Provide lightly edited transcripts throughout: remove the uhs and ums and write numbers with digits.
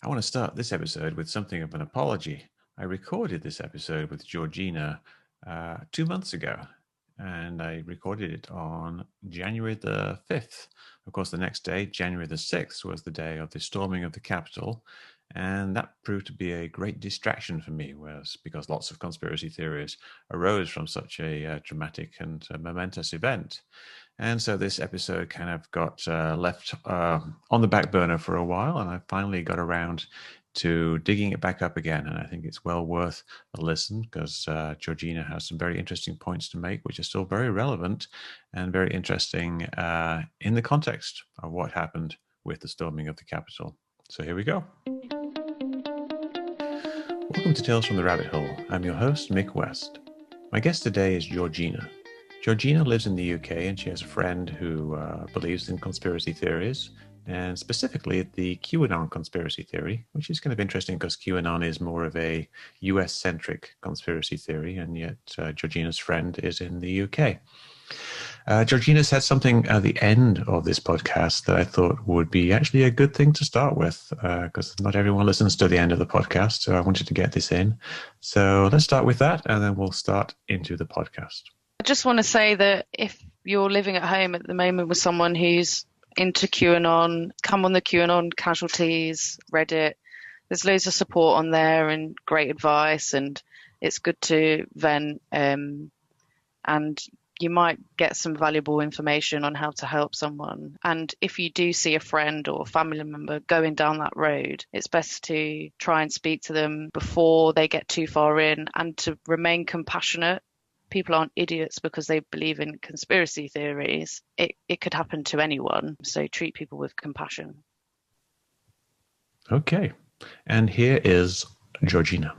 I want to start this episode with something of an apology. I recorded this episode with Georgina 2 months ago, and I recorded it on January the 5th. Of course, the next day, January the 6th, was the day of the storming of the Capitol, and that proved to be a great distraction for me, because lots of conspiracy theories arose from such a dramatic and momentous event. And so this episode kind of got left on the back burner for a while, and I finally got around to digging it back up again. And I think it's well worth a listen because Georgina has some very interesting points to make, which are still very relevant and very interesting in the context of what happened with the storming of the Capitol. So here we go. Welcome to Tales from the Rabbit Hole. I'm your host, Mick West. My guest today is Georgina. Georgina lives in the UK, and she has a friend who believes in conspiracy theories, and specifically the QAnon conspiracy theory, which is kind of interesting because QAnon is more of a US-centric conspiracy theory, and yet Georgina's friend is in the UK. Georgina said something at the end of this podcast that I thought would be actually a good thing to start with, because not everyone listens to the end of the podcast, so I wanted to get this in. So let's start with that, and then we'll start into the podcast. I just want to say that if you're living at home at the moment with someone who's into QAnon, come on the QAnon casualties, Reddit. There's loads of support on there and great advice, and it's good to vent. And you might get some valuable information on how to help someone. And if you do see a friend or family member going down that road, it's best to try and speak to them before they get too far in and to remain compassionate. People aren't idiots because they believe in conspiracy theories. It could happen to anyone, so treat people with compassion. Okay, and here is Georgina.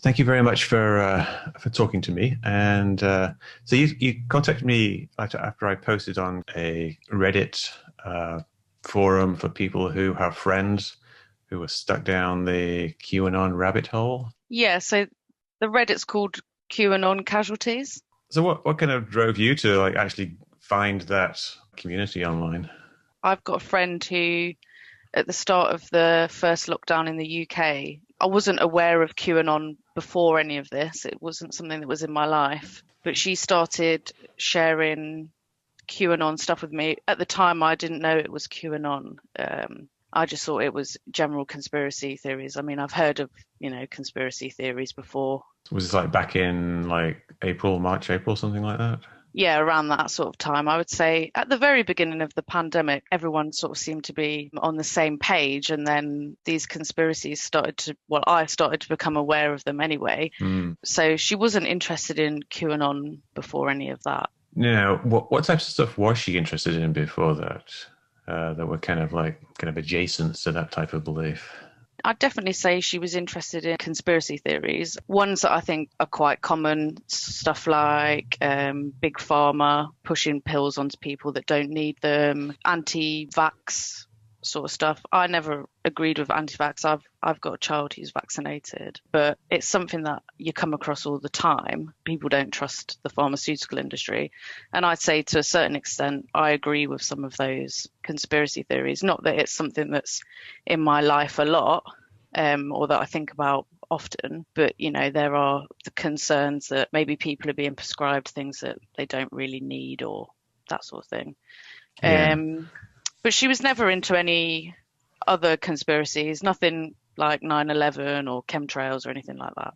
Thank you very much for talking to me. And so you contacted me after I posted on a Reddit forum for people who have friends who were stuck down the QAnon rabbit hole. Yeah, so the Reddit's called QAnon casualties. So what kind of drove you to actually find that community online? I've got a friend who, at the start of the first lockdown in the UK, I wasn't aware of QAnon before any of this. It wasn't something that was in my life. But she started sharing QAnon stuff with me. At the time, I didn't know it was QAnon. I just thought it was general conspiracy theories. I mean, I've heard of, conspiracy theories before. Was it back in March, April, something like that? Yeah, around that sort of time. I would say at the very beginning of the pandemic, everyone sort of seemed to be on the same page. And then these conspiracies I started to become aware of them anyway. So she wasn't interested in QAnon before any of that. No, what types of stuff was she interested in before that? That were kind of adjacent to that type of belief? I'd definitely say she was interested in conspiracy theories. Ones that I think are quite common, stuff like big pharma pushing pills onto people that don't need them, anti-vax sort of stuff. I never agreed with anti-vax. I've got a child who's vaccinated, but it's something that you come across all the time. People don't trust the pharmaceutical industry. And I'd say to a certain extent, I agree with some of those conspiracy theories. Not that it's something that's in my life a lot, or that I think about often, but there are the concerns that maybe people are being prescribed things that they don't really need or that sort of thing. Yeah. But she was never into any other conspiracies, nothing like 9/11 or chemtrails or anything like that.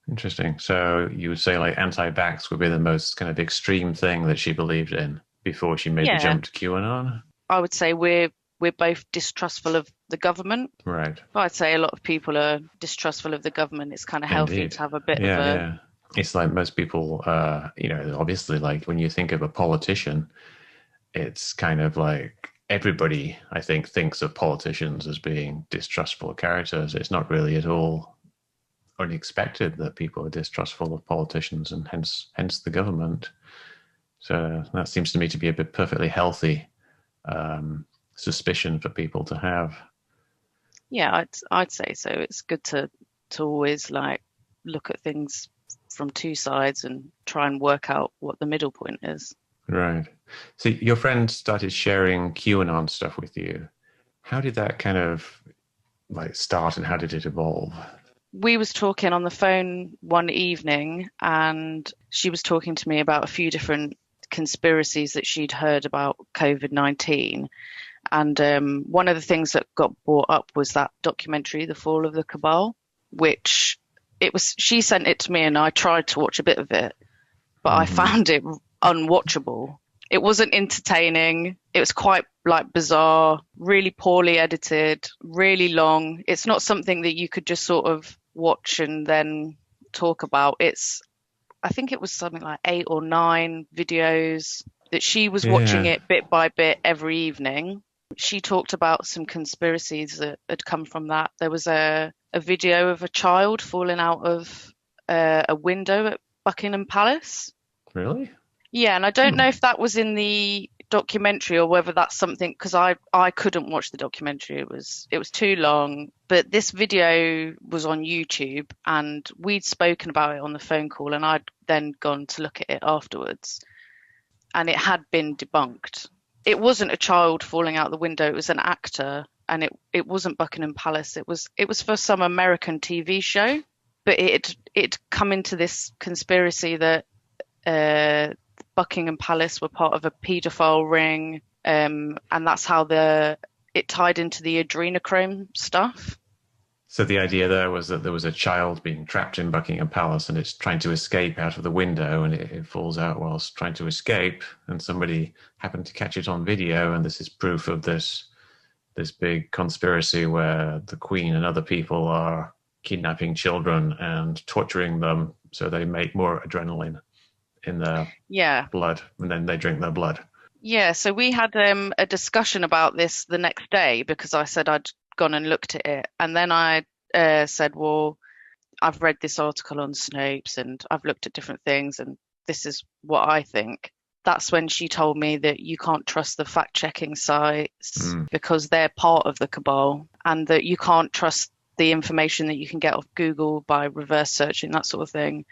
Interesting. So you would say anti-vax would be the most kind of extreme thing that she believed in before she made the jump to QAnon? I would say we're both distrustful of the government. Right. But I'd say a lot of people are distrustful of the government. It's kind of healthy to have a bit of a... Yeah. It's like most people, obviously when you think of a politician, it's kind of like everybody, I think, thinks of politicians as being distrustful characters. It's not really at all unexpected that people are distrustful of politicians and hence the government. So that seems to me to be a bit perfectly healthy suspicion for people to have. Yeah, I'd say so. It's good to always look at things from two sides and try and work out what the middle point is. Right. So your friend started sharing QAnon stuff with you. How did that kind of like start, and how did it evolve? We was talking on the phone one evening, and she was talking to me about a few different conspiracies that she'd heard about COVID-19. And one of the things that got brought up was that documentary, The Fall of the Cabal, which she sent it to me and I tried to watch a bit of it, but I found it unwatchable. It wasn't entertaining. It was quite like bizarre, really poorly edited, really long. It's not something that you could just sort of watch and then talk about. I think it was something like 8 or 9 videos that she was watching it bit by bit every evening. She talked about some conspiracies that had come from that. There was a video of a child falling out of a window at Buckingham Palace. Really? Yeah, and I don't know if that was in the documentary or whether that's something, because I couldn't watch the documentary. It was too long. But this video was on YouTube, and we'd spoken about it on the phone call, and I'd then gone to look at it afterwards, and it had been debunked. It wasn't a child falling out the window. It was an actor, and it wasn't Buckingham Palace. It was for some American TV show, but it'd come into this conspiracy that Buckingham Palace were part of a paedophile ring, and that's how it tied into the adrenochrome stuff. So the idea there was that there was a child being trapped in Buckingham Palace, and it's trying to escape out of the window, and it falls out whilst trying to escape, and somebody happened to catch it on video, and this is proof of this big conspiracy where the Queen and other people are kidnapping children and torturing them so they make more adrenaline in their blood, and then they drink their blood. Yeah, so we had a discussion about this the next day, because I said I'd gone and looked at it, and then I said, well, I've read this article on Snopes and I've looked at different things, and this is what I think. That's when she told me that you can't trust the fact-checking sites because they're part of the cabal, and that you can't trust the information that you can get off Google by reverse searching, that sort of thing,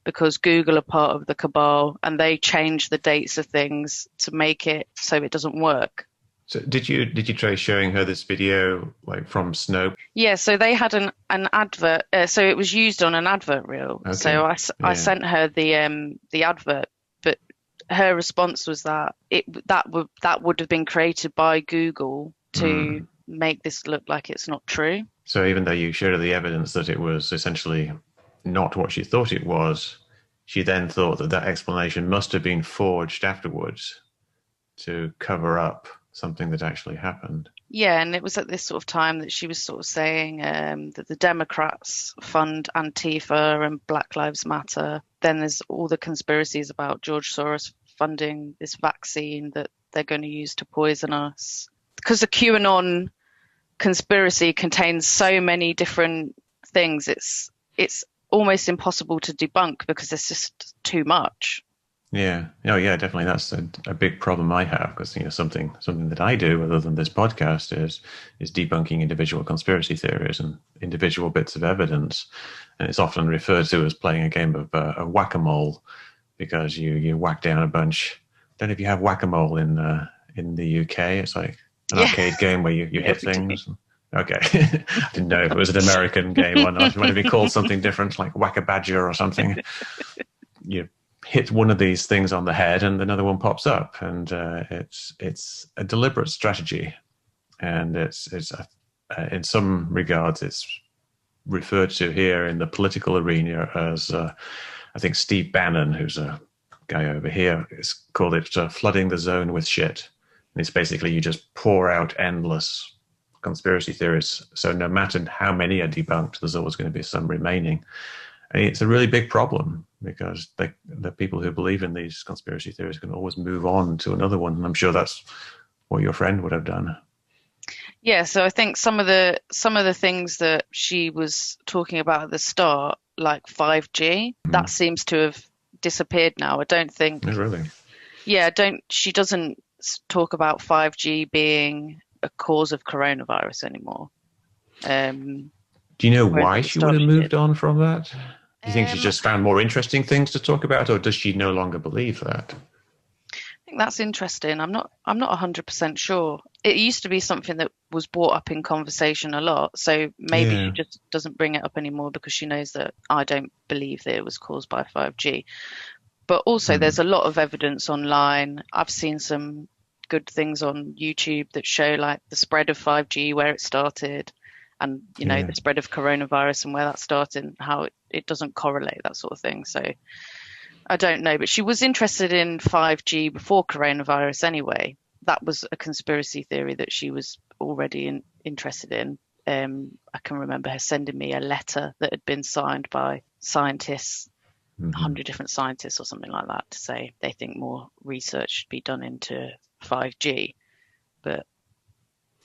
because Google are part of the cabal and they change the dates of things to make it so it doesn't work. So did you try showing her this video like from Snope? Yeah, so they had an advert. So it was used on an advert reel. Okay. So I sent her the advert, but her response was that that would have been created by Google to make this look like it's not true. So even though you showed her the evidence that it was essentially not what she thought it was, she then thought that explanation must have been forged afterwards to cover up something that actually happened. Yeah, and it was at this sort of time that she was sort of saying that the Democrats fund Antifa and Black Lives Matter. Then there's all the conspiracies about George Soros funding this vaccine that they're going to use to poison us. Because the QAnon conspiracy contains so many different things, it's almost impossible to debunk because there's just too much. Yeah. Oh, yeah, definitely. That's a big problem I have, because something that I do other than this podcast is debunking individual conspiracy theories and individual bits of evidence, and it's often referred to as playing a game of whack-a-mole, because you whack down a bunch. Don't know if you have whack-a-mole in the UK. It's like an arcade game where you hit things. Okay. I didn't know if it was an American game or not. It might have been called something different, like Whack-a-Badger or something. You hit one of these things on the head and another one pops up, and it's a deliberate strategy, and it's in some regards it's referred to here in the political arena as I think Steve Bannon, who's a guy over here, has called it flooding the zone with shit. And it's basically you just pour out endless conspiracy theories, so no matter how many are debunked, there's always going to be some remaining. And it's a really big problem, because the people who believe in these conspiracy theories can always move on to another one, and I'm sure that's what your friend would have done. Yeah, so I think some of the things that she was talking about at the start, like 5G, that seems to have disappeared now. I don't think. Oh, really? Yeah, she doesn't talk about 5G being a cause of coronavirus anymore. Do you know why she would have moved on from that? Do you think she just found more interesting things to talk about, or does she no longer believe that? think that's interesting. I'm not 100% sure. It used to be something that was brought up in conversation a lot, so maybe she Yeah. just doesn't bring it up anymore because she knows that I don't believe that it was caused by 5G. But also, Mm. there's a lot of evidence online. I've seen some good things on YouTube that show like the spread of 5G, where it started, and Yeah. the spread of coronavirus and where that started, and how it doesn't correlate, that sort of thing. So I don't know, but she was interested in 5G before coronavirus anyway. That was a conspiracy theory that she was already interested in. I can remember her sending me a letter that had been signed by scientists, Hmm. 100 different scientists or something like that, to say they think more research should be done into 5G. But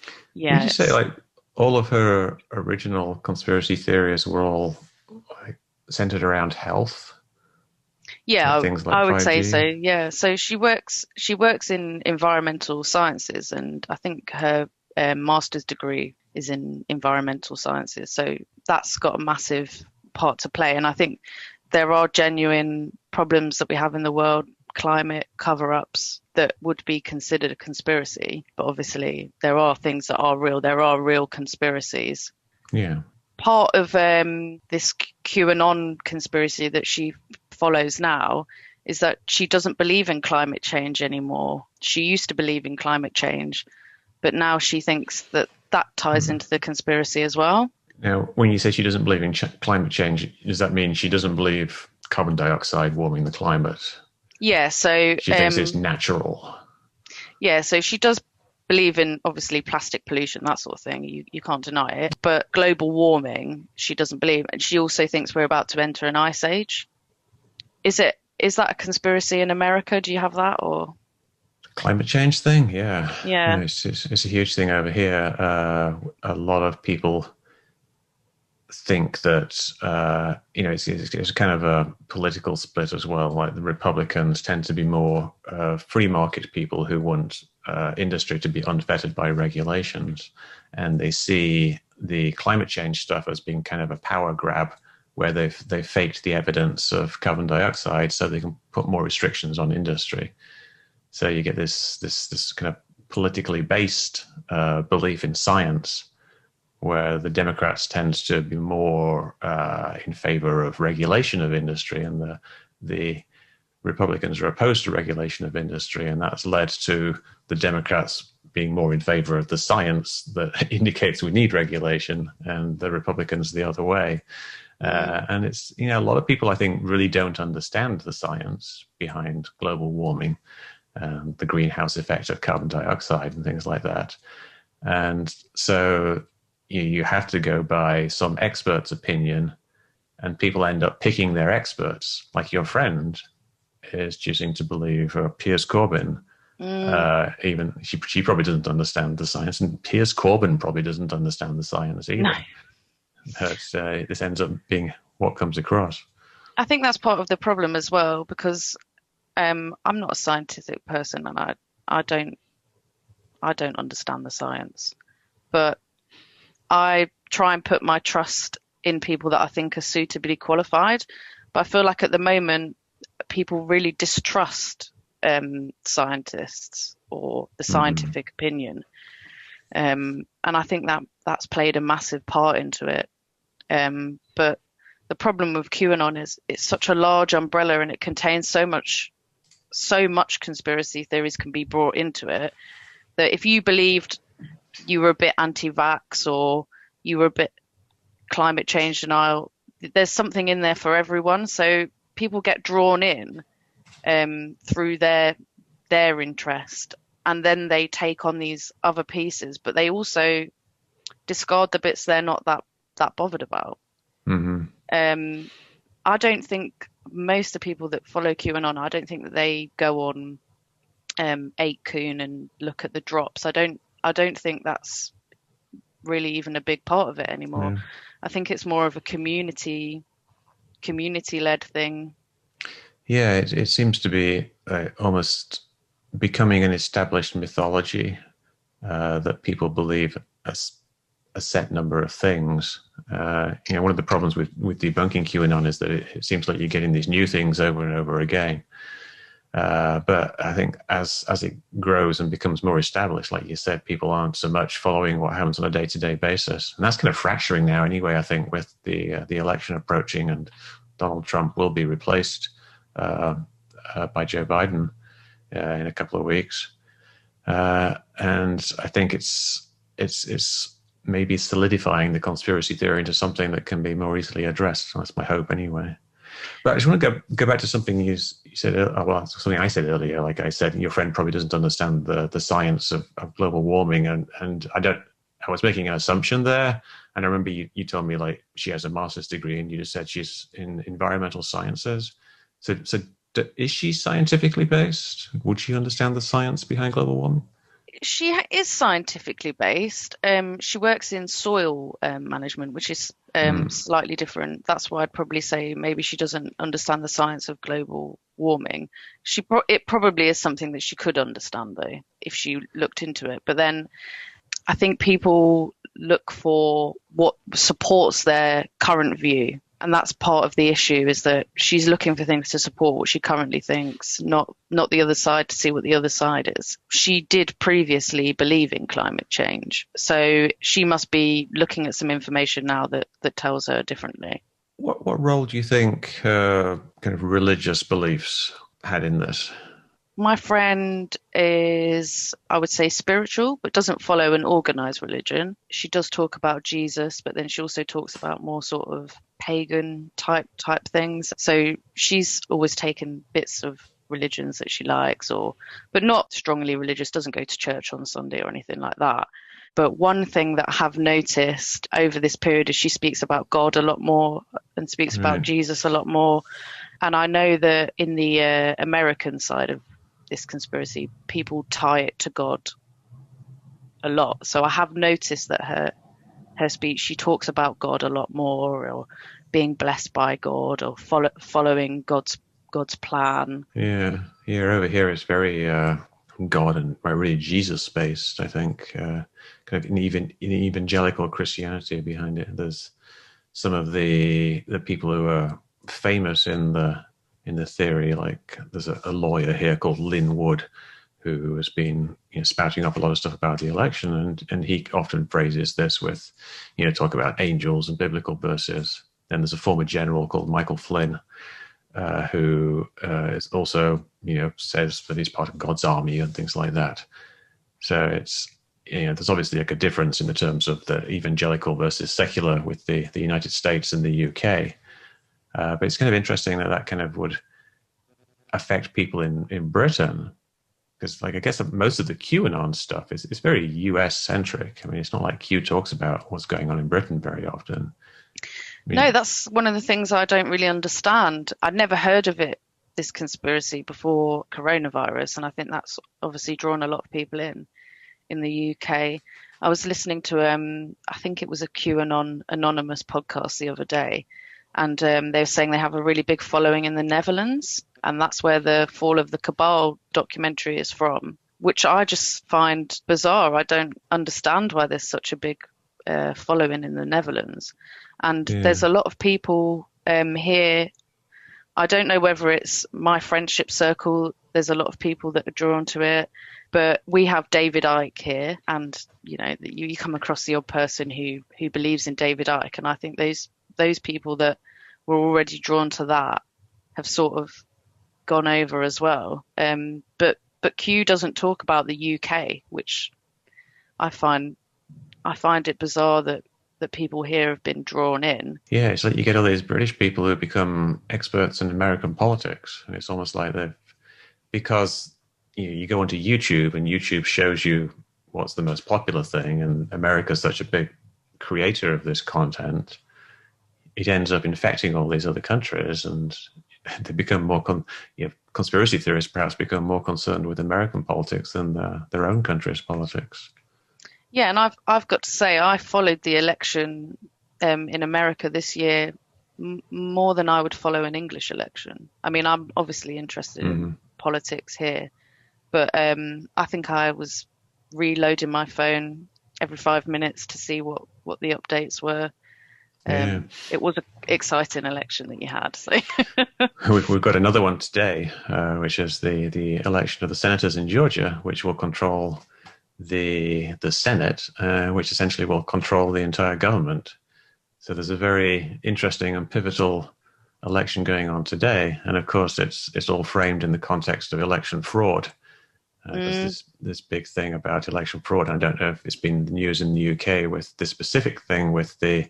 Would yeah, you say like all of her original conspiracy theories were all like centered around health, like yeah, things like I would say so. 5G? Yeah, so she works in environmental sciences, and I think her master's degree is in environmental sciences. So that's got a massive part to play. And I think there are genuine problems that we have in the world, climate cover-ups that would be considered a conspiracy. But obviously, there are things that are real. There are real conspiracies. Yeah. Part of this QAnon conspiracy that she follows now is that she doesn't believe in climate change anymore. She used to believe in climate change, but now she thinks that that ties Hmm. into the conspiracy as well. Now, when you say she doesn't believe in climate change, does that mean she doesn't believe carbon dioxide warming the climate? Yeah, so She thinks it's natural. yeah, so she does believe in obviously plastic pollution, that sort of thing. You can't deny it. But global warming, she doesn't believe. And she also thinks we're about to enter an ice age. Is that a conspiracy in America? Do you have that or Climate change thing, yeah. yeah. It's a huge thing over here. A lot of people think that it's kind of a political split as well. Like the Republicans tend to be more free market people who want industry to be unfettered by regulations, and they see the climate change stuff as being kind of a power grab where they've faked the evidence of carbon dioxide so they can put more restrictions on industry. So you get this kind of politically based belief in science, where the Democrats tend to be more in favor of regulation of industry, and the Republicans are opposed to regulation of industry, and that's led to the Democrats being more in favor of the science that indicates we need regulation, and the Republicans the other way. And it's, a lot of people, I think, really don't understand the science behind global warming, the greenhouse effect of carbon dioxide and things like that. And so you have to go by some expert's opinion, and people end up picking their experts, like your friend is choosing to believe Piers Corbyn. Even she probably doesn't understand the science, and Piers Corbyn probably doesn't understand the science No. either. But this ends up being what comes across. I think that's part of the problem as well because I'm not a scientific person and I don't understand the science, but I try and put my trust in people that I think are suitably qualified. But I feel like at the moment people really distrust scientists or the Mm-hmm. scientific opinion, and I think that's played a massive part into it. But the problem with QAnon is it's such a large umbrella and it contains so much conspiracy theories can be brought into it that if you believed you were a bit anti-vax or you were a bit climate change denial, there's something in there for everyone. So people get drawn in through their interest, and then they take on these other pieces, but they also discard the bits they're not that bothered about. Mm-hmm. I don't think most of the people that follow QAnon, I don't think that they go on 8kun and look at the drops. I don't think that's really even a big part of it anymore. Yeah. I think it's more of a community led thing. Yeah, it seems to be almost becoming an established mythology that people believe a set number of things. One of the problems with debunking QAnon is that it seems like you're getting these new things over and over again. But I think as it grows and becomes more established, like you said, people aren't so much following what happens on a day-to-day basis, and that's kind of fracturing now anyway. I think with the election approaching, and Donald Trump will be replaced uh, by Joe Biden in a couple of weeks, and I think it's maybe solidifying the conspiracy theory into something that can be more easily addressed. That's my hope, anyway. But I just want to go back to something you said. Well, something I said earlier. Like I said, your friend probably doesn't understand the science of global warming, and I don't. I was making an assumption there, and I remember you told me like she has a master's degree, and you just said she's in environmental sciences. So is she scientifically based? Would she understand the science behind global warming? She is scientifically based. She works in soil management, which is slightly different. That's why I'd probably say maybe she doesn't understand the science of global warming. It probably is something that she could understand though, if she looked into it. But then I think people look for what supports their current view. And that's part of the issue, is that she's looking for things to support what she currently thinks, not the other side, to see what the other side is. She did previously believe in climate change, so she must be looking at some information now that tells her differently. What role do you think kind of religious beliefs had in this? My friend is, I would say, spiritual, but doesn't follow an organized religion. She does talk about Jesus, but then she also talks about more sort of pagan type things. So she's always taken bits of religions that she likes, but not strongly religious, doesn't go to church on Sunday or anything like that. But one thing that I have noticed over this period is she speaks about God a lot more and speaks about Right. Jesus a lot more. And I know that in the American side of this conspiracy, people tie it to God a lot. So I have noticed that her speech, she talks about God a lot more, or being blessed by God, or following God's plan. Yeah, here over here it's very God and really Jesus based. I think kind of in evangelical Christianity behind it. There's some of the people who are famous in the theory. Like there's a lawyer here called Lynn Wood who has been spouting up a lot of stuff about the election, and he often phrases this with talk about angels and biblical verses. Then there's a former general called Michael Flynn who is also, says that he's part of God's army and things like that. So it's, there's obviously like a difference in the terms of the evangelical versus secular with the United States and the UK. But it's kind of interesting that kind of would affect people in Britain, because like I guess most of the QAnon stuff is very US centric. I mean, it's not like Q talks about what's going on in Britain very often. I No, mean, that's one of the things I don't really understand. I'd never heard of this conspiracy before coronavirus, and I think that's obviously drawn a lot of people in the UK. I was listening to I think it was a QAnon anonymous podcast the other day, and they were saying they have a really big following in the Netherlands, and that's where the Fall of the Cabal documentary is from, which I just find bizarre. I don't understand why there's such a big following in the Netherlands. And yeah, there's a lot of people here. I don't know whether it's my friendship circle. There's a lot of people that are drawn to it, but we have David Icke here, and you come across the odd person who believes in David Icke, and I think those people that were already drawn to that have sort of gone over as well. But Q doesn't talk about the UK, which I find it bizarre that people here have been drawn in. yeah, it's like you get all these British people who become experts in American politics, and it's almost like they've because you go onto YouTube and YouTube shows you what's the most popular thing, and America's such a big creator of this content, it ends up infecting all these other countries, and they become more conspiracy theorists perhaps become more concerned with American politics than their own country's politics. Yeah, and I've got to say I followed the election in America this year more than I would follow an English election. I mean, I'm obviously interested in Mm-hmm. politics here, but I think I was reloading my phone every 5 minutes to see what the updates were. Yeah. It was an exciting election that you had. So We've got another one today, which is the election of the senators in Georgia, which will control the Senate, which essentially will control the entire government. So there's a very interesting and pivotal election going on today, and of course it's all framed in the context of election fraud. There's this big thing about election fraud. I don't know if it's been the news in the UK with this specific thing with there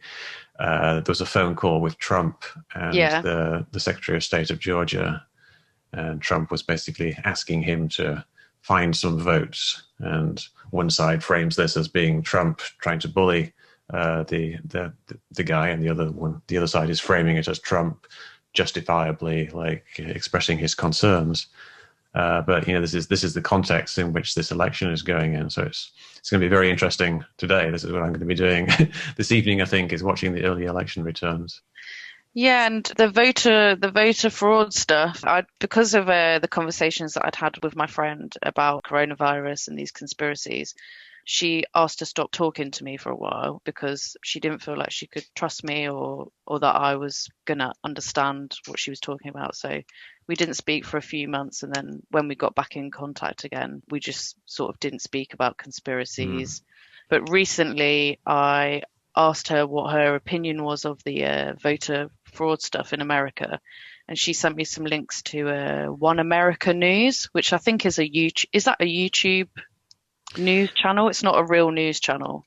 was a phone call with Trump and yeah, the Secretary of State of Georgia, and Trump was basically asking him to find some votes. And one side frames this as being Trump trying to bully the guy, and the other side is framing it as Trump justifiably like expressing his concerns. But this is the context in which this election is going in. So it's going to be very interesting today. This is what I'm going to be doing this evening. I think is watching the early election returns. yeah, and the voter fraud stuff. Because of the conversations that I'd had with my friend about coronavirus and these conspiracies, she asked to stop talking to me for a while because she didn't feel like she could trust me or that I was gonna understand what she was talking about. So we didn't speak for a few months, and then when we got back in contact again, we just sort of didn't speak about conspiracies. But recently I asked her what her opinion was of the voter fraud stuff in America, and she sent me some links to One America News, which I think is is that a YouTube news channel? It's not a real news channel.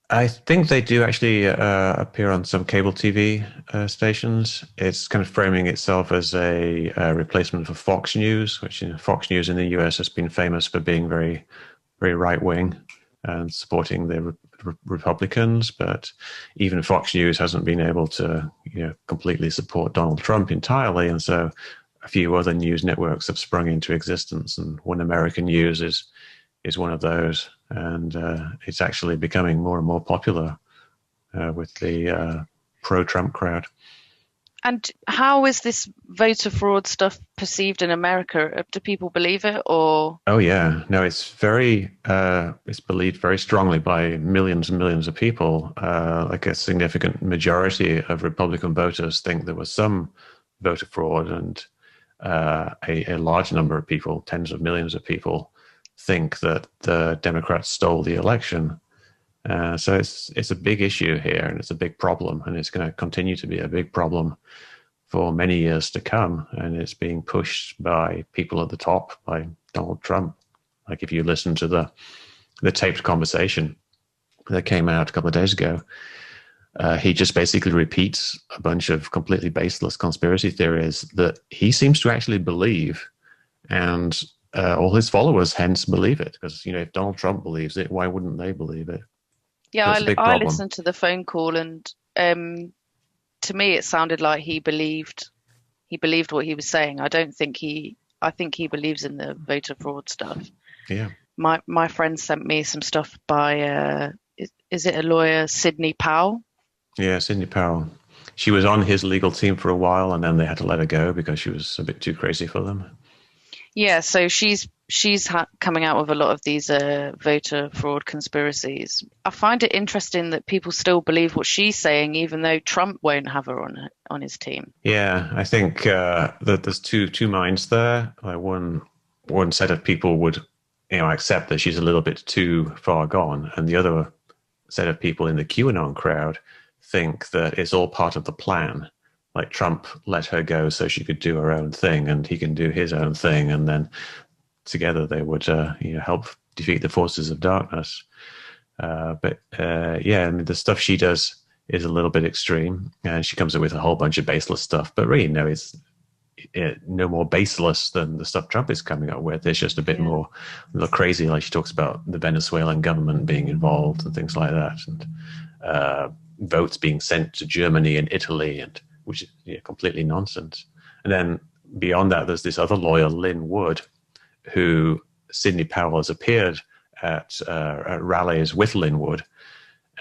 I think they do actually appear on some cable TV stations. It's kind of framing itself as a replacement for Fox News, which Fox News in the US has been famous for being very, very right wing and supporting the Republicans. But even Fox News hasn't been able to, completely support Donald Trump entirely, and so a few other news networks have sprung into existence, and One American News is one of those, and it's actually becoming more and more popular with the pro-Trump crowd. And how is this voter fraud stuff perceived in America? Do people believe it, or? Oh yeah, no, it's believed very strongly by millions and millions of people. Like a significant majority of Republican voters think there was some voter fraud, and a large number of people, tens of millions of people, think that the Democrats stole the election. So it's a big issue here, and it's a big problem, and it's going to continue to be a big problem for many years to come. And it's being pushed by people at the top, by Donald Trump. Like if you listen to the taped conversation that came out a couple of days ago, he just basically repeats a bunch of completely baseless conspiracy theories that he seems to actually believe, and all his followers hence believe it, because if Donald Trump believes it, why wouldn't they believe it? Yeah, So it's a big I problem. listened to the phone call, and to me it sounded like he believed what he was saying. I think he believes in the voter fraud stuff. Yeah. My friend sent me some stuff by is it a lawyer, Sidney Powell? Yeah, Sidney Powell. She was on his legal team for a while, and then they had to let her go because she was a bit too crazy for them. Yeah, so she's coming out with a lot of these voter fraud conspiracies. I find it interesting that people still believe what she's saying, even though Trump won't have her on his team. Yeah, I think that there's two minds there. Like one set of people would accept that she's a little bit too far gone, and the other set of people in the QAnon crowd think that it's all part of the plan. Like Trump let her go so she could do her own thing, and he can do his own thing, and then together they would help defeat the forces of darkness. But yeah, I mean, the stuff she does is a little bit extreme, and she comes up with a whole bunch of baseless stuff. But really, no, it's no more baseless than the stuff Trump is coming up with. It's just a bit more a little crazy. Like she talks about the Venezuelan government being involved and things like that, and votes being sent to Germany and Italy, and which is completely nonsense. And then beyond that, there's this other lawyer, Lynn Wood, who Sidney Powell has appeared at rallies with Lynn Wood,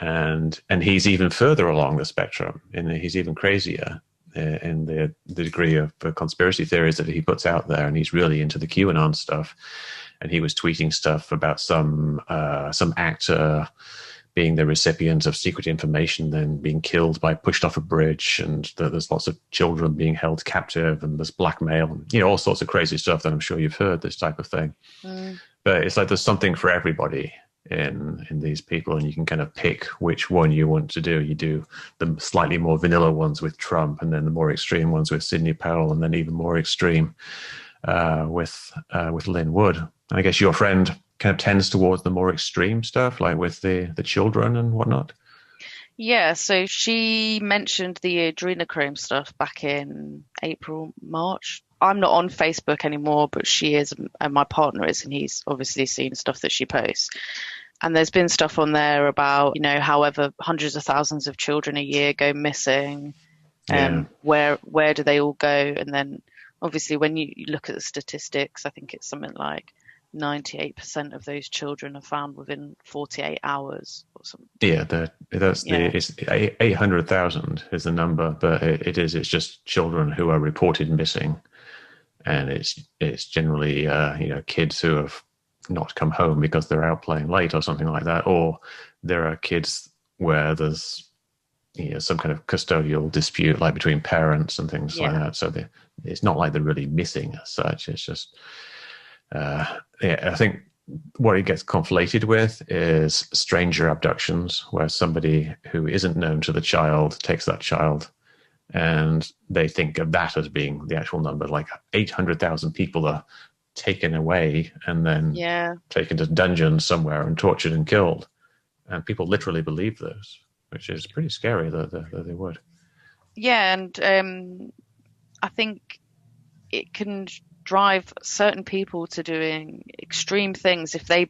and he's even further along the spectrum, and he's even crazier in the degree of conspiracy theories that he puts out there, and he's really into the QAnon stuff. And he was tweeting stuff about some actor being the recipients of secret information, then being killed by pushed off a bridge, and there's lots of children being held captive, and there's blackmail, and, all sorts of crazy stuff that I'm sure you've heard, this type of thing. But it's like there's something for everybody in these people, and you can kind of pick which one you want to do. You do the slightly more vanilla ones with Trump, and then the more extreme ones with Sidney Powell, and then even more extreme with Lynn Wood. And I guess your friend kind of tends towards the more extreme stuff, like with the children and whatnot. Yeah, so she mentioned the adrenochrome stuff back in April, March. I'm not on Facebook anymore, but she is, and my partner is, and he's obviously seen stuff that she posts. And there's been stuff on there about, however hundreds of thousands of children a year go missing. Where do they all go? And then obviously when you look at the statistics, I think it's something like 98% of those children are found within 48 hours or something. Yeah, it's 800,000 is the number, but it's just children who are reported missing, and it's generally kids who have not come home because they're out playing late or something like that, or there are kids where there's some kind of custodial dispute, like between parents and things like that. So it's not like they're really missing as such. It's just I think what it gets conflated with is stranger abductions, where somebody who isn't known to the child takes that child, and they think of that as being the actual number. Like 800,000 people are taken away and then taken to dungeons somewhere and tortured and killed. And people literally believe this, which is pretty scary that they would. Yeah, and I think it can drive certain people to doing extreme things if they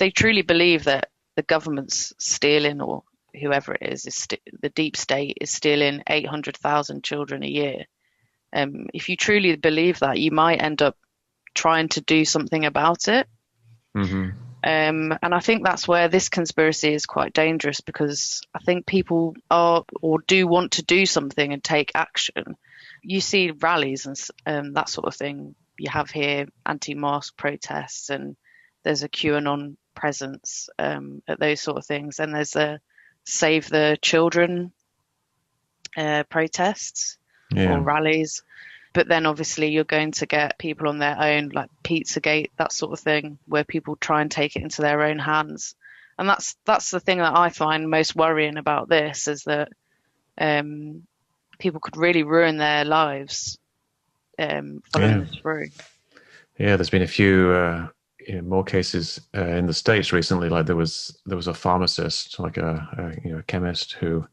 truly believe that the government's stealing, or whoever it is the deep state is stealing 800,000 children a year. If you truly believe that, you might end up trying to do something about it. And I think that's where this conspiracy is quite dangerous, because I think people are or do want to do something and take action. You see rallies and that sort of thing. You have here anti-mask protests, and there's a QAnon presence at those sort of things. And there's a Save the Children protests or rallies. But then obviously you're going to get people on their own, like Pizzagate, that sort of thing, where people try and take it into their own hands. And that's the thing that I find most worrying about this, is that people could really ruin their lives following this through. Yeah, there's been a few more cases in the States recently. Like there was a pharmacist, like a chemist, who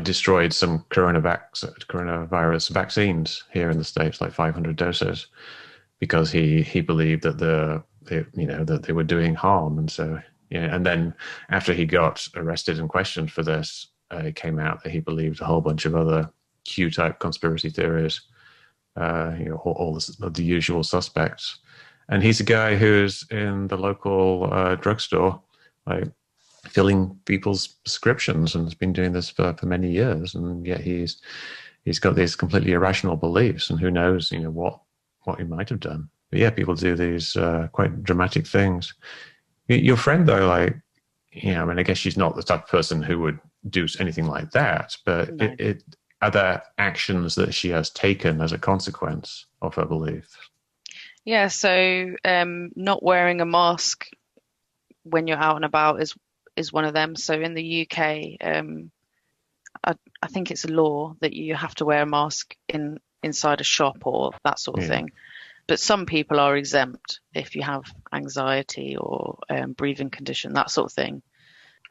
destroyed some coronavirus vaccines here in the States, like 500 doses, because he believed that that they were doing harm. And so and then after he got arrested and questioned for this, it came out that he believed a whole bunch of other Q-type conspiracy theories, all the usual suspects. And he's a guy who's in the local drugstore, like filling people's prescriptions, and has been doing this for many years. And yet he's got these completely irrational beliefs, and who knows, what he might have done. But yeah, people do these quite dramatic things. Your friend, though, I guess she's not the type of person who would do anything like that, but no. Are there actions that she has taken as a consequence of her belief? Yeah, so not wearing a mask when you're out and about is one of them. So in the UK, I think it's a law that you have to wear a mask inside a shop or that sort of thing. But some people are exempt if you have anxiety or breathing condition, that sort of thing.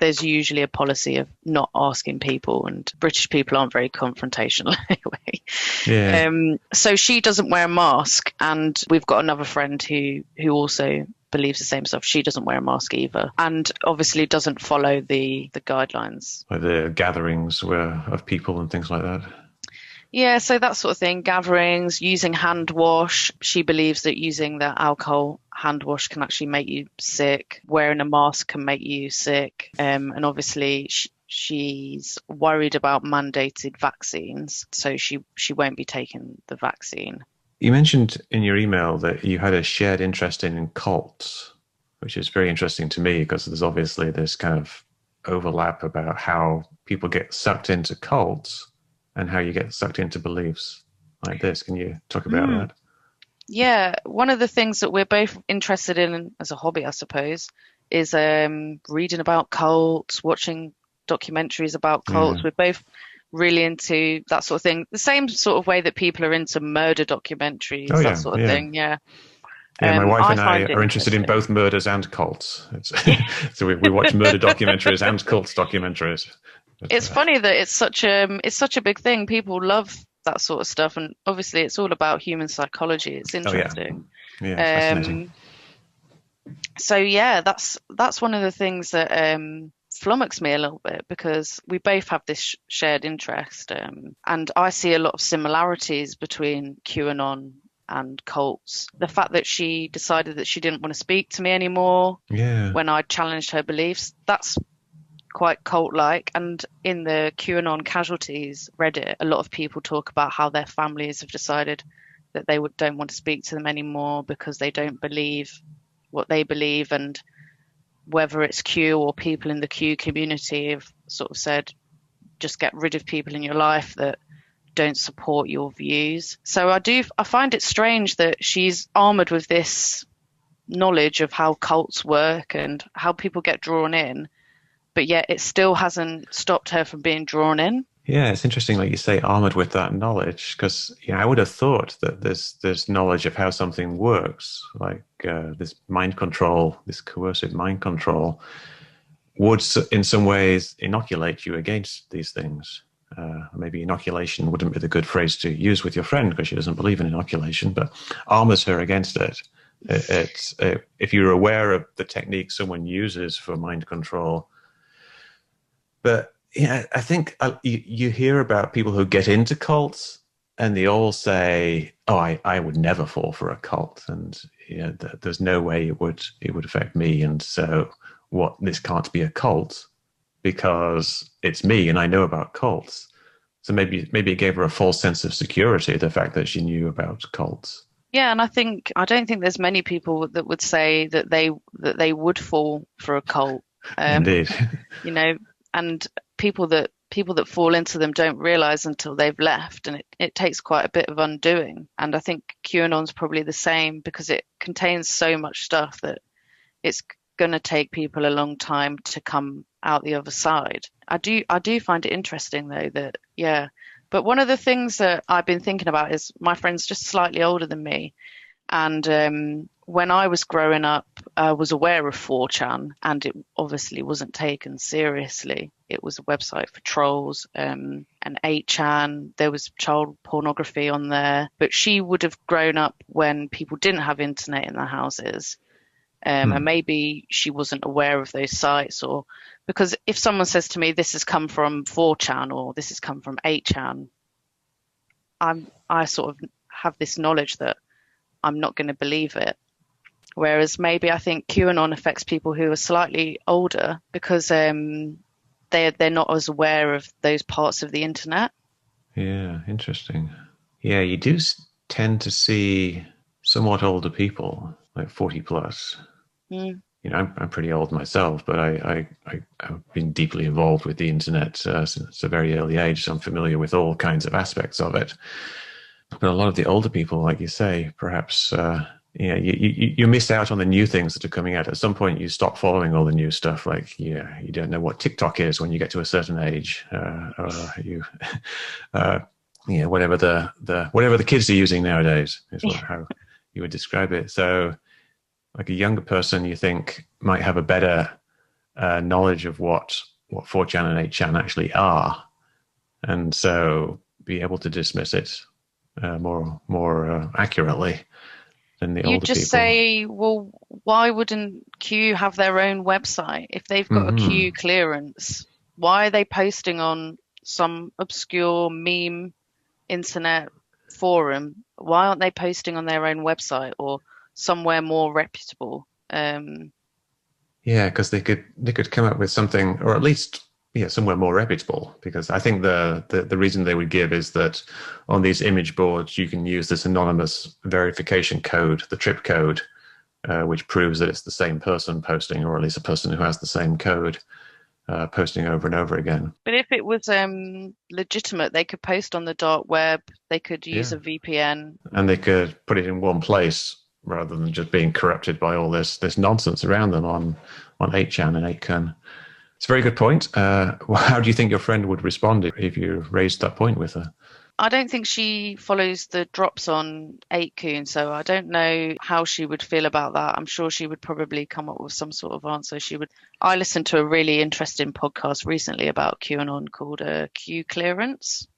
There's usually a policy of not asking people, and British people aren't very confrontational anyway. Yeah. So she doesn't wear a mask, and we've got another friend who also believes the same stuff. She doesn't wear a mask either, and obviously doesn't follow the guidelines. Like the gatherings of people and things like that. Yeah, so that sort of thing, gatherings, using hand wash. She believes that using the alcohol hand wash can actually make you sick. Wearing a mask can make you sick. And obviously she's worried about mandated vaccines, so she won't be taking the vaccine. You mentioned in your email that you had a shared interest in cults. which is very interesting to me because there's obviously this kind of overlap about how people get sucked into cults and how you get sucked into beliefs like this. Can you talk about Mm. that? Yeah, one of the things that we're both interested in as a hobby, I suppose, is reading about cults, watching documentaries about Yeah. cults. We're both really into that sort of thing. The same sort of way that people are into murder Oh documentaries, that yeah, sort of yeah. thing. Yeah. Yeah, my wife I and I find it are interested in interesting. both murders and cults. It's, Yeah. so we watch murder documentaries and cults documentaries. But, It's funny that it's such a big thing. People love that sort of stuff, and obviously it's all about human psychology. It's oh yeah, interesting. yeah, it's fascinating. Um, so yeah, that's one of the things that flummoxed me a little bit because we both have this shared interest, and I see a lot of similarities between QAnon and cults. The fact that she decided that she didn't want to speak to me anymore Yeah, when I challenged her beliefs, that's quite cult-like. And in the QAnon casualties Reddit, a lot of people talk about how their families have decided that don't want to speak to them anymore because they don't believe what they believe, and whether it's Q or people in the Q community have sort of said, just get rid of people in your life that don't support your views. So I find it strange that she's armored with this knowledge of how cults work and how people get drawn in, but yet it still hasn't stopped her from being drawn in. yeah, it's interesting, like you say, armored with that knowledge, because I would have thought that this knowledge of how something works, like this mind control, this coercive mind control, would in some ways inoculate you against these things. Maybe inoculation wouldn't be the good phrase to use with your friend because she doesn't believe in inoculation, but armors her against it. If you're aware of the technique someone uses for mind control, but yeah, I think you hear about people who get into cults and they all say, "Oh, I would never fall for a cult," and there's no way it would affect me, and so what? This can't be a cult because it's me and I know about cults. So maybe it gave her a false sense of security, the fact that she knew about cults. Yeah, and I don't think there's many people that would say that they would fall for a cult. Um, Indeed. you know, and people that fall into them don't realize until they've left, and it takes quite a bit of undoing. And I think QAnon's probably the same because it contains so much stuff that it's going to take people a long time to come out the other side. I do find it interesting though that yeah. But one of the things that I've been thinking about is my friend's just slightly older than me, and when I was growing up, I was aware of 4chan, and it obviously wasn't taken seriously. It was a website for trolls, and 8chan. There was child pornography on there, but she would have grown up when people didn't have internet in their houses. And Hmm. maybe she wasn't aware of those sites, or because if someone says to me, this has come from 4chan or this has come from 8chan, I sort of have this knowledge that I'm not going to believe it. Whereas maybe I think QAnon affects people who are slightly older because they're not as aware of those parts of the internet. Yeah, interesting. Yeah, you do tend to see somewhat older people, like 40 plus. Mm. I'm pretty old myself, but I've been deeply involved with the internet since a very early age, so I'm familiar with all kinds of aspects of it. But a lot of the older people, like you say, perhaps you miss out on the new things that are coming out. At some point, you stop following all the new stuff. Like you don't know what TikTok is when you get to a certain age. Uh, whatever the kids are using nowadays is how you would describe it. So, like a younger person, you think might have a better knowledge of what 4chan and 8chan actually are, and so be able to dismiss it more accurately than the You older just people. say, well, why wouldn't Q have their own website? If they've got a Hmm. Q clearance, why are they posting on some obscure meme internet forum? Why aren't they posting on their own website or somewhere more reputable? Yeah, because they could come up with something, or at least somewhere more reputable. Because I think the reason they would give is that on these image boards you can use this anonymous verification code, the trip code, which proves that it's the same person posting, or at least a person who has the same code posting over and over again. But if it was legitimate, they could post on the dark web. They could use Yeah. a VPN. And they could put it in one place rather than just being corrupted by all this nonsense around them on 8chan and 8kun. It's a very good point. How do you think your friend would respond if you raised that point with her? I don't think she follows the drops on 8kun, so I don't know how she would feel about that. I'm sure she would probably come up with some sort of answer. I listened to a really interesting podcast recently about QAnon called Q Clearance,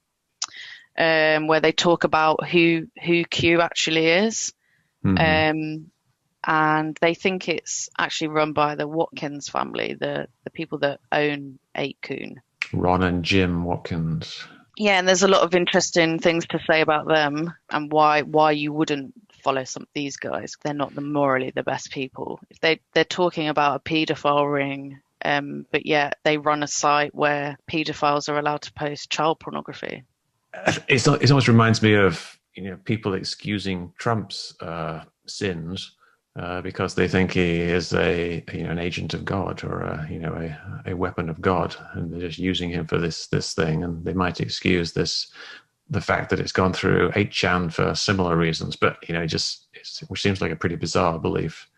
where they talk about who Q actually is. Mm-hmm. And they think it's actually run by the Watkins family, the people that own 8kun. Ron and Jim Watkins. Yeah, and there's a lot of interesting things to say about them and why you wouldn't follow some of these guys. They're not morally the best people. If they're talking about a paedophile ring, but yeah, they run a site where paedophiles are allowed to post child pornography. It almost reminds me of people excusing Trump's sins because they think he is an agent of God or a weapon of God, and they're just using him for this thing, and they might excuse the fact that it's gone through 8chan for similar reasons, but which seems like a pretty bizarre belief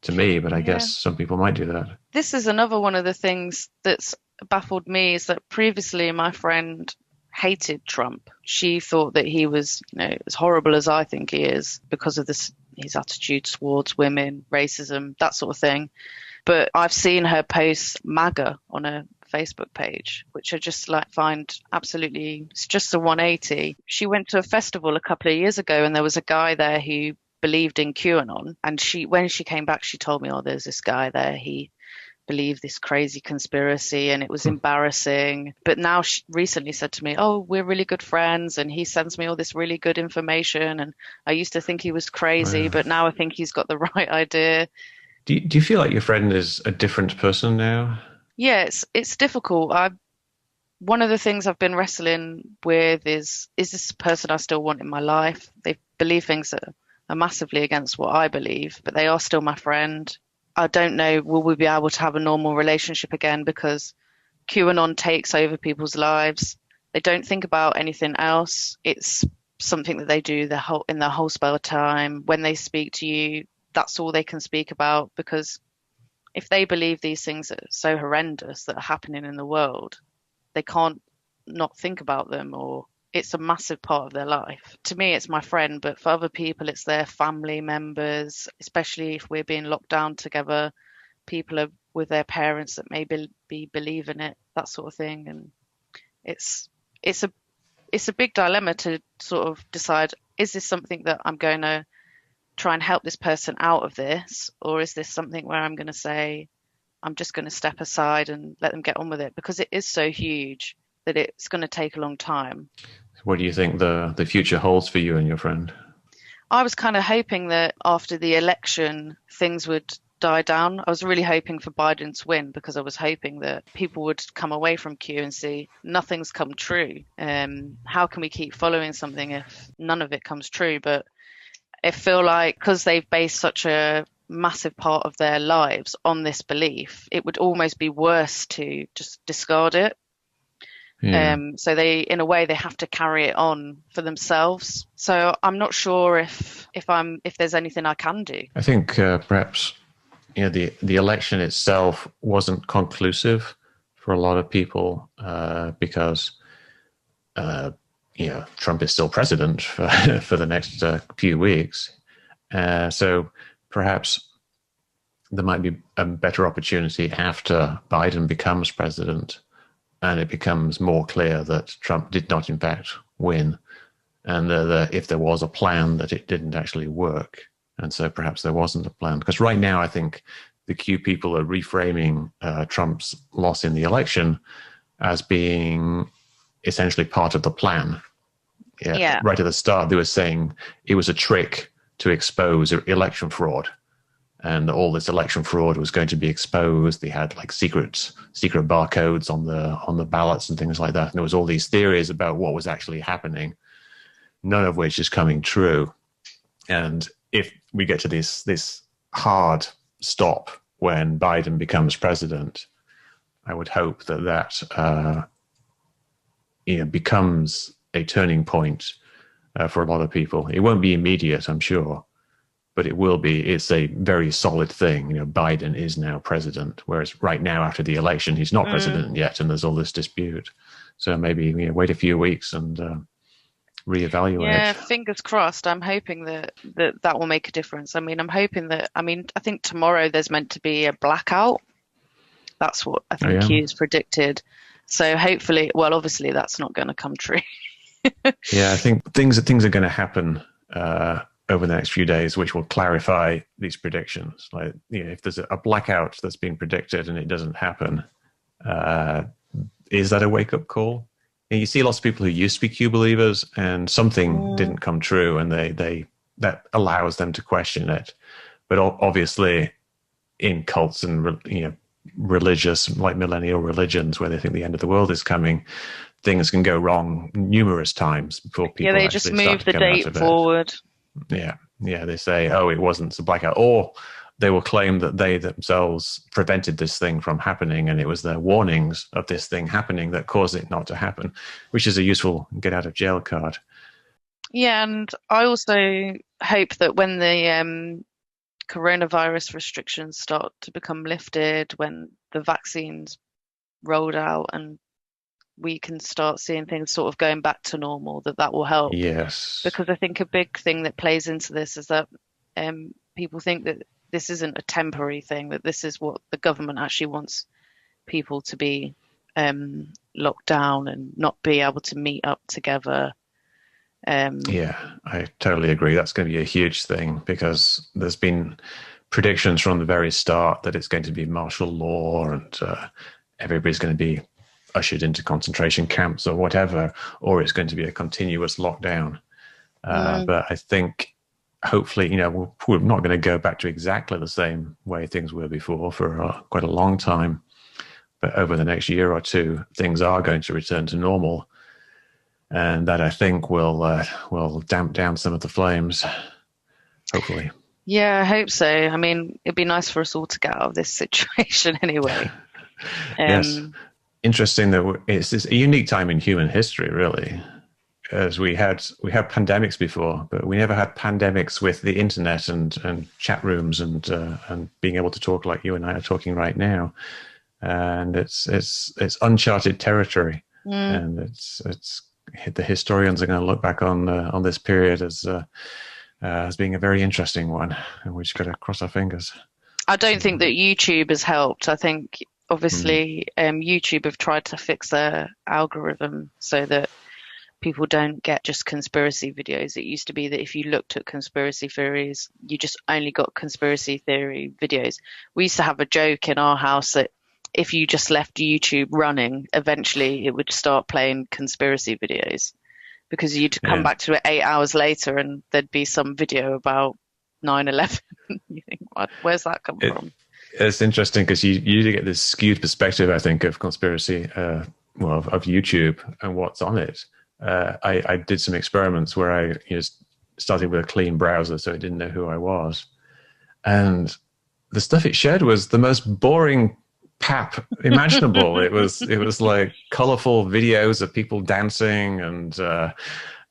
to me, but I guess some people might do that. This is another one of the things that's baffled me, is that previously my friend hated Trump. She thought that he was, as horrible as I think he is because of his attitude towards women, racism, that sort of thing. But I've seen her post MAGA on her Facebook page, which I just find absolutely, it's just a 180. She went to a festival a couple of years ago and there was a guy there who believed in QAnon. And when she came back, she told me, there's this guy there, he believe this crazy conspiracy and it was embarrassing. But now she recently said to me, we're really good friends and he sends me all this really good information, and I used to think he was crazy, but now I think he's got the right idea. Do you feel like your friend is a different person now? Yeah, it's difficult. One of the things I've been wrestling with is this person I still want in my life? They believe things that are massively against what I believe, but they are still my friend. I don't know, will we be able to have a normal relationship again, because QAnon takes over people's lives. They don't think about anything else. It's something that they do in their whole spare time. When they speak to you, that's all they can speak about, because if they believe these things are so horrendous that are happening in the world, they can't not think about them, or it's a massive part of their life. To me, it's my friend, but for other people, it's their family members, especially if we're being locked down together. People are with their parents that may be believing it, that sort of thing. And it's a big dilemma to sort of decide, is this something that I'm going to try and help this person out of this, or is this something where I'm going to say, I'm just going to step aside and let them get on with it, because it is so huge that it's going to take a long time. What do you think the future holds for you and your friend? I was kind of hoping that after the election, things would die down. I was really hoping for Biden to win, because I was hoping that people would come away from Q and see nothing's come true. How can we keep following something if none of it comes true? But I feel like because they've based such a massive part of their lives on this belief, it would almost be worse to just discard it. Yeah. So in a way, they have to carry it on for themselves. So I'm not sure if there's anything I can do. I think perhaps the election itself wasn't conclusive for a lot of people because Trump is still president for the next few weeks. So perhaps there might be a better opportunity after Biden becomes president and it becomes more clear that Trump did not, in fact, win, and if there was a plan, that it didn't actually work. And so perhaps there wasn't a plan. Because right now, I think the Q people are reframing Trump's loss in the election as being essentially part of the plan. Yeah. Right at the start, they were saying it was a trick to expose election fraud. And all this election fraud was going to be exposed. They had secret barcodes on the ballots and things like that. And there was all these theories about what was actually happening, none of which is coming true. And if we get to this hard stop when Biden becomes president. I would hope that becomes a turning point for a lot of people. It won't be immediate, I'm sure, but it will be. It's a very solid thing. Biden is now president, whereas right now, after the election, he's not president yet, and there's all this dispute. So maybe wait a few weeks and reevaluate. Yeah, fingers crossed. I'm hoping that will make a difference. I think tomorrow there's meant to be a blackout. That's what I think Q's predicted. So hopefully, well, obviously that's not going to come true. Yeah, I think things are going to happen over the next few days, which will clarify these predictions. Like, if there's a blackout that's being predicted and it doesn't happen, is that a wake-up call? And you see lots of people who used to be Q believers, and something didn't come true, and that allows them to question it. But obviously, in cults and religious, like millennial religions, where they think the end of the world is coming, things can go wrong numerous times before people. Yeah, they just move the date forward. Yeah, they say, "Oh, it wasn't a blackout," or they will claim that they themselves prevented this thing from happening, and it was their warnings of this thing happening that caused it not to happen, which is a useful get out of jail card. Yeah, and I also hope that when the coronavirus restrictions start to become lifted, when the vaccines rolled out and we can start seeing things sort of going back to normal, that will help. Yes. Because I think a big thing that plays into this is that people think that this isn't a temporary thing, that this is what the government actually wants people to be locked down and not be able to meet up together. Yeah, I totally agree. That's going to be a huge thing, because there's been predictions from the very start that it's going to be martial law, and everybody's going to be ushered into concentration camps or whatever, or it's going to be a continuous lockdown. But I think hopefully, we're not going to go back to exactly the same way things were before for quite a long time. But over the next year or two, things are going to return to normal. And that, I think, will damp down some of the flames, hopefully. Yeah, I hope so. I mean, it'd be nice for us all to get out of this situation anyway. Yes. Interesting that it's a unique time in human history, really, as we had pandemics before, but we never had pandemics with the internet and chat rooms and being able to talk like you and I are talking right now. And it's uncharted territory, and it's the historians are going to look back on this period as being a very interesting one, and we just got to cross our fingers. I don't think that YouTube has helped. I think obviously YouTube have tried to fix their algorithm so that people don't get just conspiracy videos. It used to be that if you looked at conspiracy theories, you just only got conspiracy theory videos. We used to have a joke in our house that if you just left YouTube running, eventually it would start playing conspiracy videos, because you'd come back to it 8 hours later and there'd be some video about 9/11. You think, where's that come from? It's interesting because you get this skewed perspective, I think, of conspiracy, of YouTube and what's on it. I did some experiments where I started with a clean browser, so it didn't know who I was, and the stuff it showed was the most boring pap imaginable. It was like colorful videos of people dancing and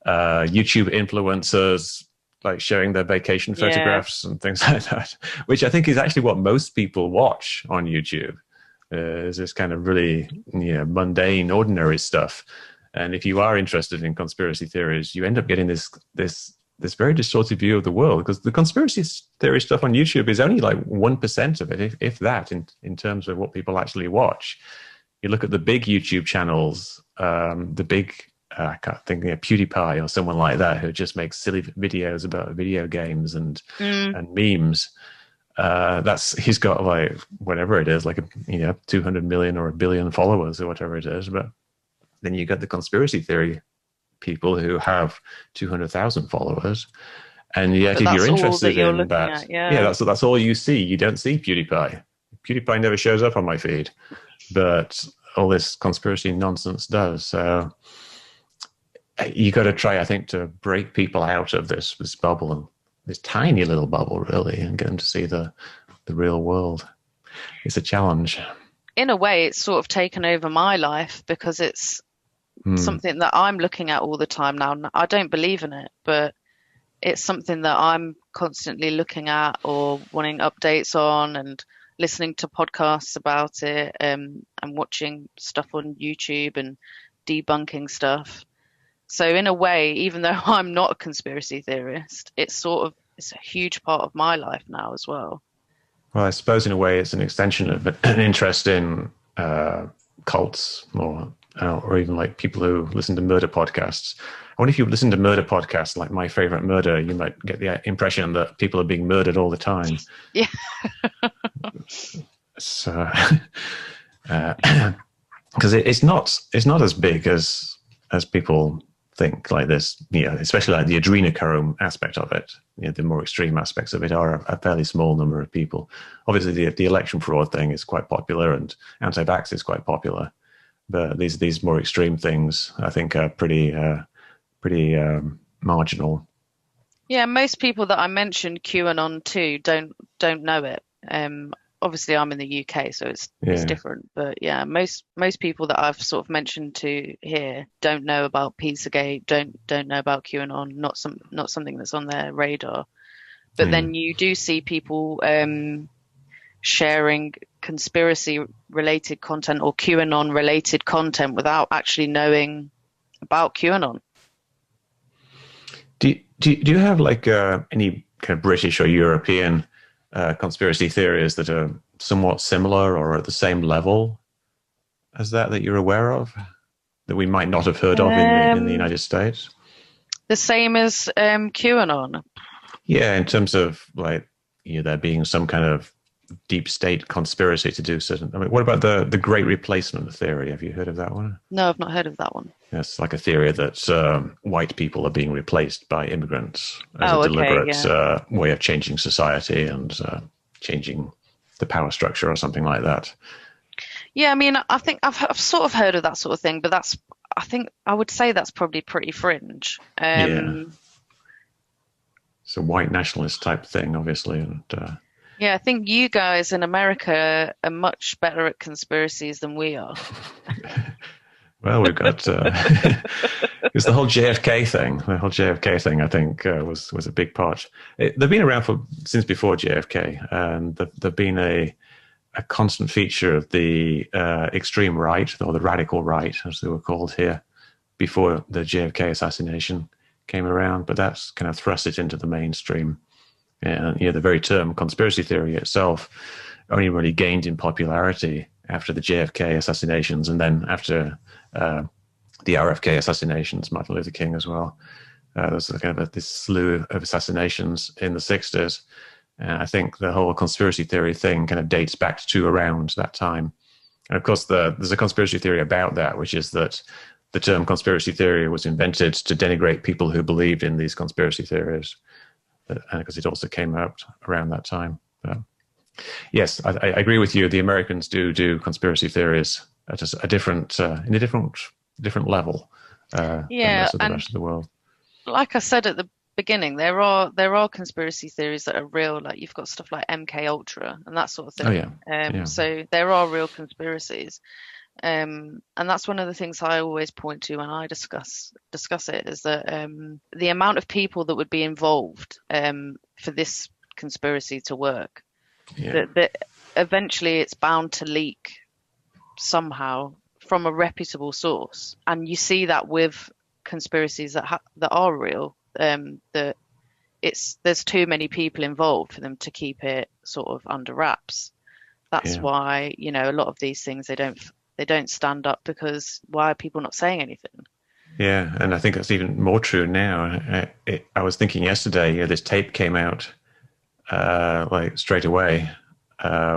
YouTube influencers like showing their vacation photographs and things like that, which I think is actually what most people watch on YouTube. Is this kind of really mundane, ordinary stuff. And if you are interested in conspiracy theories, you end up getting this very distorted view of the world, because the conspiracy theory stuff on YouTube is only like 1% of it, if that, in terms of what people actually watch. You look at the big YouTube channels, the big, I can't think, PewDiePie or someone like that, who just makes silly videos about video games and memes. He's got like whatever it is, like 200 million or 1 billion followers or whatever it is. But then you got the conspiracy theory people who have 200,000 followers, and yet if you're interested in that, that's all you see. You don't see PewDiePie. PewDiePie never shows up on my feed, but all this conspiracy nonsense does. So you got to try, I think, to break people out of this bubble and this tiny little bubble, really, and get them to see the real world. It's a challenge. In a way, it's sort of taken over my life because it's something that I'm looking at all the time now. I don't believe in it, but it's something that I'm constantly looking at or wanting updates on, and listening to podcasts about it, and watching stuff on YouTube and debunking stuff. So in a way, even though I'm not a conspiracy theorist, it's a huge part of my life now as well. Well, I suppose in a way it's an extension of an interest in cults, or even like people who listen to murder podcasts. I wonder if you listen to murder podcasts like My Favorite Murder, you might get the impression that people are being murdered all the time. Yeah. So, because it's not as big as people think, like this, especially like the adrenochrome aspect of it. The more extreme aspects of it are a fairly small number of people. Obviously, the election fraud thing is quite popular, and anti-vax is quite popular. But these more extreme things, I think, are pretty marginal. Yeah, most people that I mentioned QAnon to don't know it. Obviously, I'm in the UK, so it's different. But yeah, most people that I've sort of mentioned to here don't know about Pizzagate, don't know about QAnon, not something that's on their radar. But then you do see people sharing conspiracy-related content or QAnon-related content without actually knowing about QAnon. Do you have like any kind of British or European conspiracy theories that are somewhat similar or at the same level as that you're aware of, that we might not have heard of in the United States? The same as QAnon? Yeah, in terms of like there being some kind of deep state conspiracy to do certain. I mean, what about the Great Replacement theory? Have you heard of that one? No, I've not heard of that one. It's like a theory that white people are being replaced by immigrants as a deliberate way of changing society and changing the power structure or something like that. Yeah, I mean, I think I've sort of heard of that sort of thing, but I think I would say that's probably pretty fringe. Yeah. It's a white nationalist type thing, obviously, and. Yeah, I think you guys in America are much better at conspiracies than we are. Well, we've got it's the whole JFK thing. The whole JFK thing, I think, was a big part. They've been around since before JFK, and they've been a constant feature of the extreme right, or the radical right, as they were called here, before the JFK assassination came around. But that's kind of thrust it into the mainstream. And the very term conspiracy theory itself only really gained in popularity after the JFK assassinations, and then after the RFK assassinations, Martin Luther King as well. There's kind of this slew of assassinations in the 60s. And I think the whole conspiracy theory thing kind of dates back to around that time. And of course, there's a conspiracy theory about that, which is that the term conspiracy theory was invented to denigrate people who believed in these conspiracy theories. Because it also came out around that time. Yes, I agree with you. The Americans do conspiracy theories at a different level than most of the rest of the world. Like I said at the beginning, there are conspiracy theories that are real. Like you've got stuff like MK Ultra and that sort of thing. Oh yeah. So there are real conspiracies. And that's one of the things I always point to when I discuss it, is that the amount of people that would be involved for this conspiracy to work, that eventually it's bound to leak somehow from a reputable source. And you see that with conspiracies that are real, that there's too many people involved for them to keep it sort of under wraps. That's why a lot of these things they don't stand up, because why are people not saying anything? Yeah, and I think that's even more true now. I was thinking yesterday, this tape came out like straight away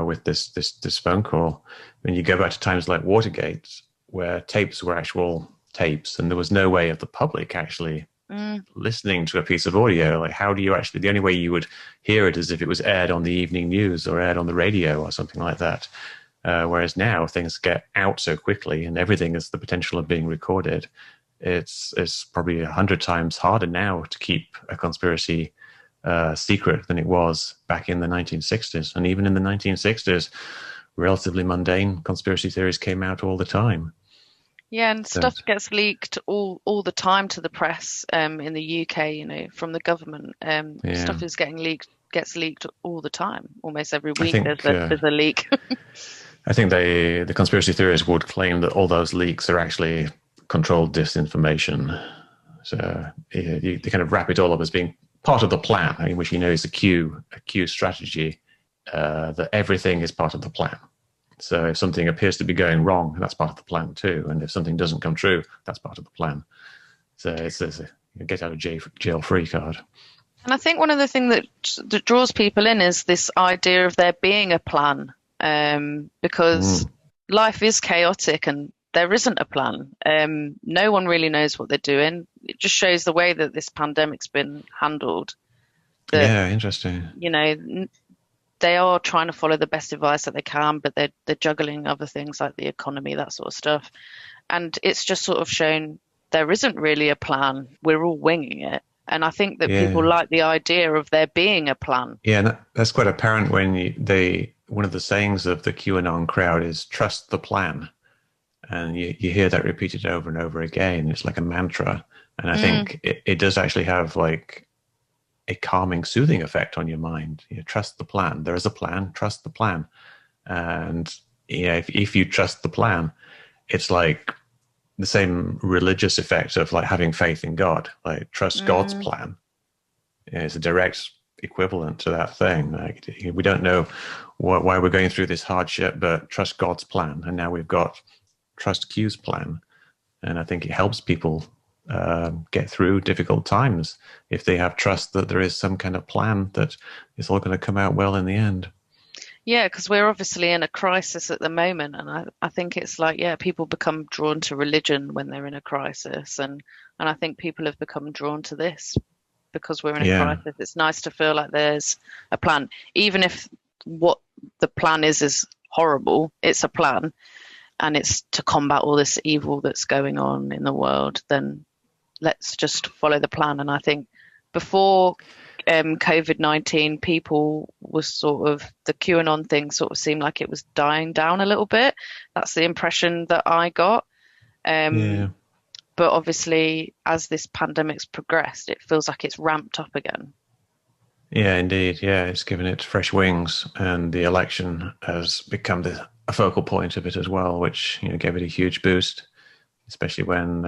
with this phone call. When you go back to times like Watergate, where tapes were actual tapes, and there was no way of the public actually listening to a piece of audio. Like, how do you actually? The only way you would hear it is if it was aired on the evening news or aired on the radio or something like that. Whereas now things get out so quickly and everything has the potential of being recorded. It's probably 100 times harder now to keep a conspiracy secret than it was back in the 1960s. And even in the 1960s, relatively mundane conspiracy theories came out all the time. Yeah, and So, stuff gets leaked all the time to the press in the UK, from the government. yeah, Stuff is gets leaked all the time. Almost every I week think there's a leak. I think the conspiracy theorists would claim that all those leaks are actually controlled disinformation. So they kind of wrap it all up as being part of the plan, which is a Q strategy, that everything is part of the plan. So if something appears to be going wrong, that's part of the plan too. And if something doesn't come true, that's part of the plan. So it's a get out of jail free card. And I think one of the things that draws people in is this idea of there being a plan, because life is chaotic and there isn't a plan. No one really knows what they're doing. It just shows the way that this pandemic's been handled. That, Yeah, interesting. they are trying to follow the best advice that they can, but they're juggling other things like the economy, that sort of stuff. And it's just sort of shown there isn't really a plan. We're all winging it. And I think that people Yeah, like the idea of there being a plan. yeah, and that's quite apparent when one of the sayings of the QAnon crowd is trust the plan, and you hear that repeated over and over again. It's like a mantra, and I think it does actually have like a calming, soothing effect on your mind. Trust the plan. There is a plan. Trust the plan, and if you trust the plan, it's like the same religious effect of like having faith in God. Like trust God's plan. It's a direct equivalent to that thing. Like we don't know why we're going through this hardship, but trust God's plan. And now we've got trust Q's plan, and I think it helps people get through difficult times if they have trust that there is some kind of plan that it's all going to come out well in the end. Yeah, because we're obviously in a crisis at the moment, and I think it's like, yeah, people become drawn to religion when they're in a crisis, and I think people have become drawn to this because we're in a crisis. It's nice to feel like there's a plan, even if what the plan is horrible. It's a plan, and it's to combat all this evil that's going on in the world. Then let's just follow the plan. And I think before COVID-19, people was sort of, the QAnon thing sort of seemed like it was dying down a little bit. That's the impression that I got. But obviously, as this pandemic's progressed, it feels like it's ramped up again. Yeah, indeed. Yeah, it's given it fresh wings, and the election has become a focal point of it as well, which gave it a huge boost, especially when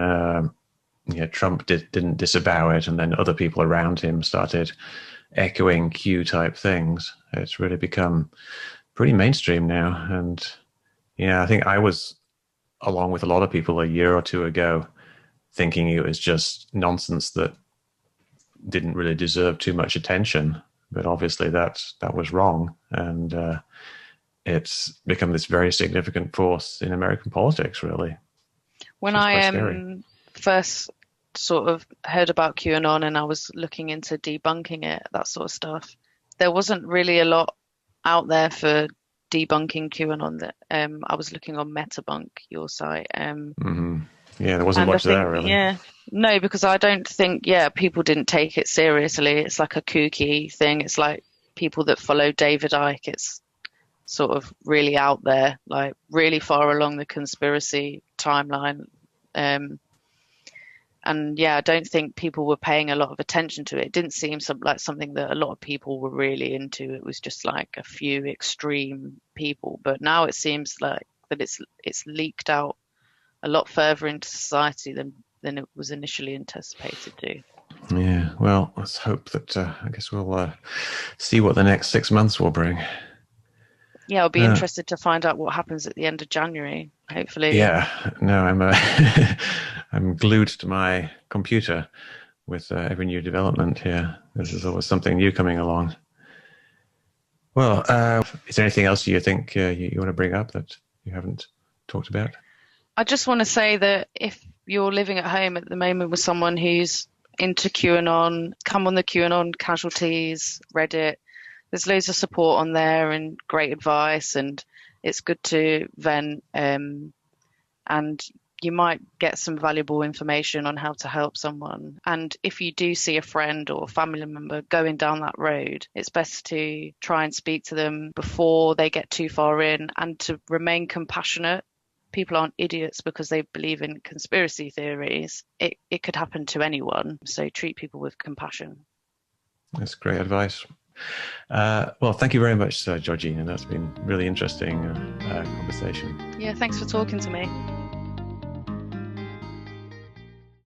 Trump didn't disavow it, and then other people around him started echoing Q type things. It's really become pretty mainstream now, and I think I was, along with a lot of people, a year or two ago, thinking it was just nonsense that didn't really deserve too much attention. But obviously that was wrong, and it's become this very significant force in American politics, really. When I first sort of heard about QAnon and I was looking into debunking it, that sort of stuff, there wasn't really a lot out there for debunking QAnon. That I was looking on Metabunk, your site. Yeah, there wasn't much there, really. Yeah, no, because I don't think, people didn't take it seriously. It's like a kooky thing. It's like people that follow David Icke. It's sort of really out there, like really far along the conspiracy timeline. And I don't think people were paying a lot of attention to it. It didn't seem like something that a lot of people were really into. It was just like a few extreme people. But now it seems like that it's leaked out a lot further into society than it was initially anticipated to. Yeah, well, let's hope that I guess we'll see what the next 6 months will bring. Yeah, I'll be interested to find out what happens at the end of January, hopefully. Yeah, no, I'm I'm glued to my computer with every new development here. This is always something new coming along. Well, is there anything else you think you want to bring up that you haven't talked about? I just want to say that if you're living at home at the moment with someone who's into QAnon, come on the QAnon Casualties Reddit. There's loads of support on there and great advice, and it's good to vent. And you might get some valuable information on how to help someone. And if you do see a friend or family member going down that road, it's best to try and speak to them before they get too far in, and to remain compassionate. People aren't idiots because they believe in conspiracy theories. It could happen to anyone. So treat people with compassion. That's great advice. Well, thank you very much, Georgina. That's been really interesting conversation. Yeah, thanks for talking to me.